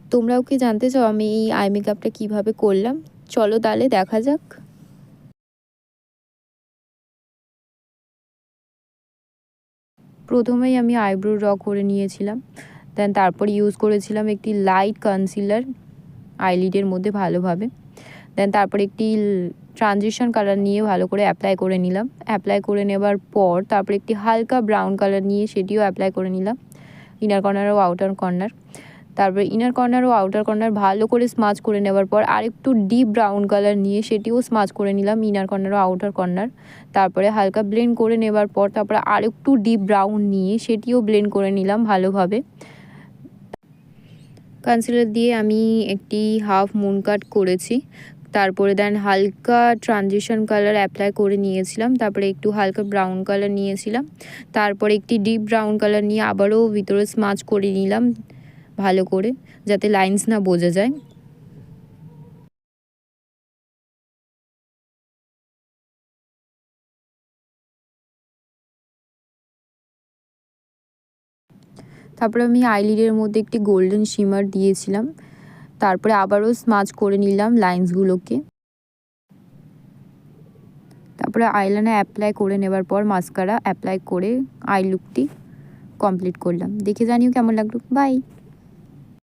তোমরাও কি জানতে চাও আমি এই আই মেকআপটা কীভাবে করলাম? চলো তাহলে দেখা যাক। প্রথমেই আমি আইব্রো ড্র করে নিয়েছিলাম, দেন তারপর ইউজ করেছিলাম একটি লাইট কনসিলার আইলিডের মধ্যে ভালোভাবে। দেন তারপর একটি ট্রানজিশন কালার নিয়ে ভালো করে অ্যাপ্লাই করে নিলাম। অ্যাপ্লাই করে নেবার পর তারপর একটি হালকা ব্রাউন কালার নিয়ে সেটিও অ্যাপ্লাই করে নিলাম, ইনার কর্নার ও আউটার কর্নার। তারপর ইনার কর্নার ও আউটার কর্নার ভালো করে স্মাচ করে নেবার পর আরেকটু ডিপ ব্রাউন কালার নিয়ে সেটিও স্মাচ করে নিলাম ইনার কর্নার ও আউটার কর্নার। তারপরে হালকা ব্লেন্ড করে নেবার পর তারপরে আরেকটু ডিপ ব্রাউন নিয়ে সেটিও ব্লেন্ড করে নিলাম ভালোভাবে। কনসিলার দিয়ে আমি একটি হাফ মুন কাট করেছি। তারপরে দেন হালকা ট্রানজিশন কালার অ্যাপ্লাই করে নিয়েছিলাম, তারপরে একটু হালকা ব্রাউন কালার নিয়েছিলাম, তারপরে একটি ডিপ ব্রাউন কালার নিয়ে আবারও ভিতরে স্মাচ করে নিলাম ভালো করে, যাতে লাইন্স না বোঝা যায়। তারপরে আমি আইলিডের মধ্যে একটি গোল্ডেন শিমার দিয়েছিলাম, তারপরে আবারও স্মাচ করে নিলাম লাইন্সগুলোকে। তারপরে আইলাইনার অ্যাপ্লাই করে নেবার পর মাস্কারা অ্যাপ্লাই করে আই লুকটি কমপ্লিট করলাম। দেখে জানিও কেমন লাগলো। বাই।